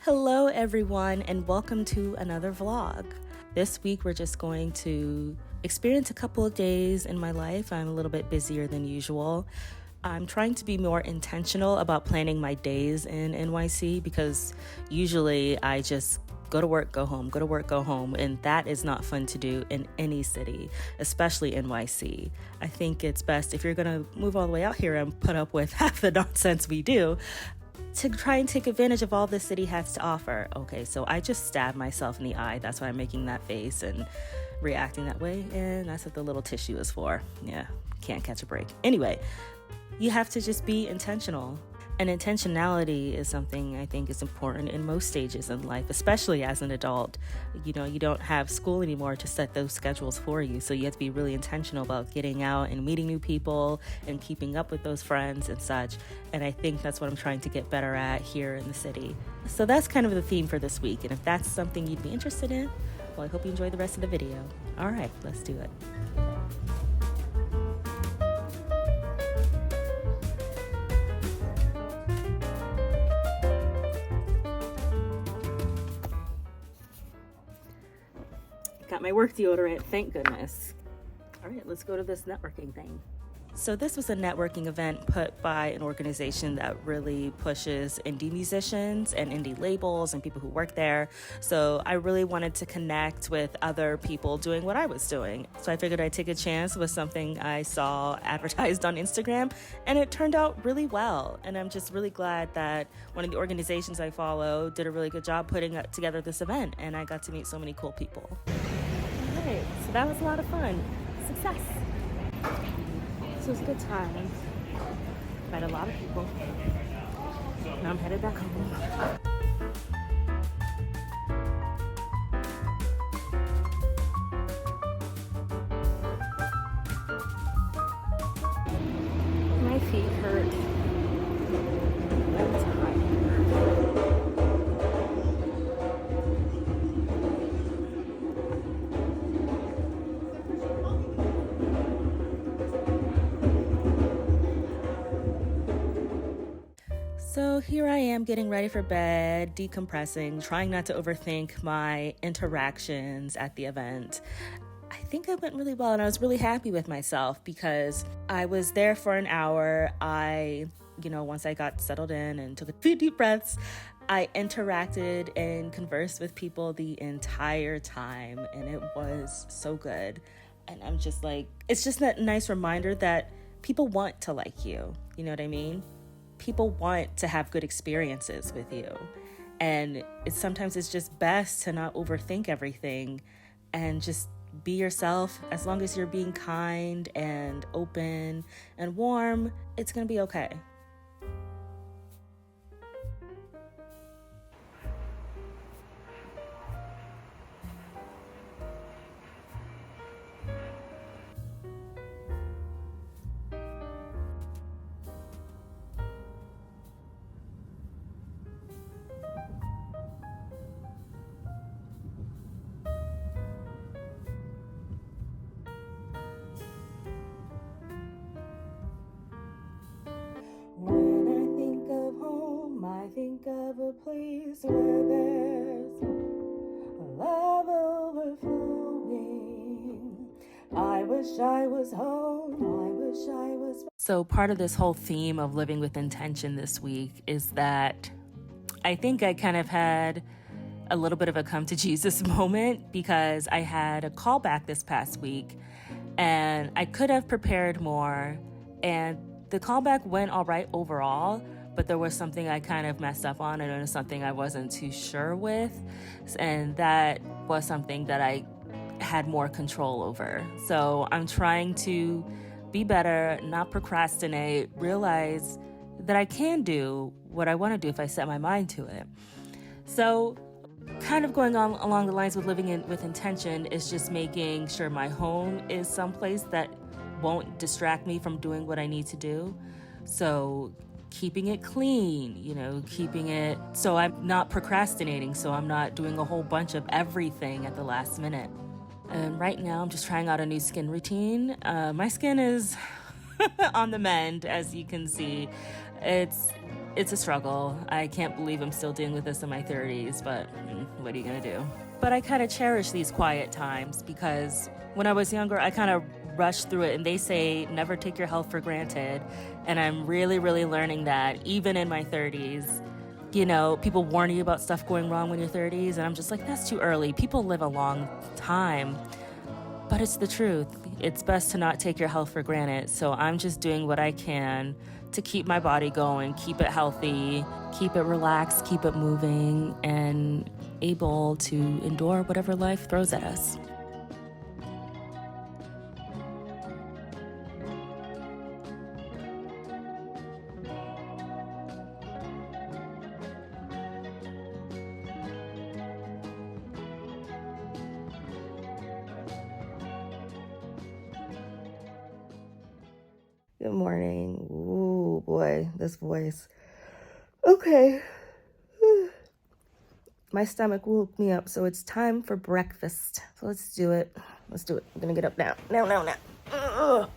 Hello everyone and welcome to another vlog. This week we're just going to experience a couple of days in my life. I'm a little bit busier than usual. I'm trying to be more intentional about planning my days in NYC because usually I just go to work, go home, go to work, go home, and that is not fun to do in any city, especially NYC. I think it's best if you're gonna move all the way out here and put up with half the nonsense we do, to try and take advantage of all the city has to offer. Okay, so I just stabbed myself in the eye. That's why I'm making that face and reacting that way. And that's what the little tissue is for. Yeah, can't catch a break. Anyway, you have to just be intentional. And intentionality is something I think is important in most stages in life, especially as an adult. You know, you don't have school anymore to set those schedules for you. So you have to be really intentional about getting out and meeting new people and keeping up with those friends and such. And I think that's what I'm trying to get better at here in the city. So that's kind of the theme for this week. And if that's something you'd be interested in, well, I hope you enjoy the rest of the video. All right, let's do it. Got my work deodorant, thank goodness. All right, let's go to this networking thing. So this was a networking event put by an organization that really pushes indie musicians and indie labels and people who work there. So I really wanted to connect with other people doing what I was doing. So I figured I'd take a chance with something I saw advertised on Instagram, and it turned out really well. And I'm just really glad that one of the organizations I follow did a really good job putting together this event, and I got to meet so many cool people. All right, so that was a lot of fun. Success. So it was a good time. Met a lot of people. Now I'm headed back home. My feet hurt. I'm tired. So here I am getting ready for bed, decompressing, trying not to overthink my interactions at the event. I think it went really well, and I was really happy with myself because I was there for an hour. Once I got settled in and took a few deep breaths, I interacted and conversed with people the entire time, and it was so good. And I'm just like, it's just that nice reminder that people want to like you. You know what I mean? People want to have good experiences with you. And sometimes it's just best to not overthink everything and just be yourself. As long as you're being kind and open and warm, it's gonna be okay. When I think of home, I think of a place where there's love overflowing. I wish I was home, I wish I was... So part of this whole theme of living with intention this week is that I think I kind of had a little bit of a come to Jesus moment because I had a callback this past week and I could have prepared more, and the callback went all right overall, but there was something I kind of messed up on, and it was something I wasn't too sure with, and that was something that I had more control over. So I'm trying to be better, not procrastinate, realize that I can do what I want to do if I set my mind to it. So kind of going on along the lines with living with intention is just making sure my home is someplace that won't distract me from doing what I need to do. So keeping it clean, keeping it so I'm not procrastinating, so I'm not doing a whole bunch of everything at the last minute. And right now I'm just trying out a new skin routine. My skin is on the mend, as you can see. It's It's a struggle. I can't believe I'm still dealing with this in my 30s, but what are you gonna do? But I kind of cherish these quiet times because when I was younger, I kind of rushed through it, and they say never take your health for granted. And I'm really, really learning that even in my 30s. You know, people warn you about stuff going wrong when you're 30s, and I'm just like, that's too early. People live a long time, but it's the truth. It's best to not take your health for granted. So I'm just doing what I can to keep my body going, keep it healthy, keep it relaxed, keep it moving, and able to endure whatever life throws at us. Good morning. Ooh, boy, this voice. Okay. My stomach woke me up, so it's time for breakfast. So let's do it. Let's do it. I'm gonna get up now. Now. Ugh.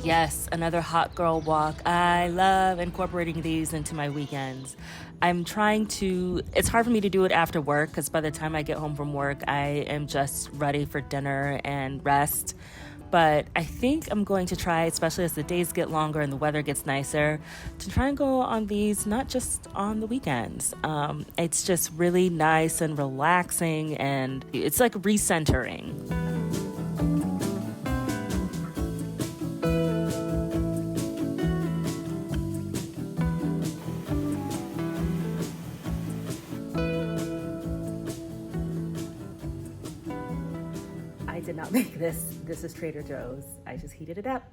Yes, another hot girl walk. I love incorporating these into my weekends. It's hard for me to do it after work because by the time I get home from work, I am just ready for dinner and rest. But I think I'm going to try, especially as the days get longer and the weather gets nicer, to try and go on these not just on the weekends. It's just really nice and relaxing, and it's like recentering. I did not make this. This is Trader Joe's. I just heated it up.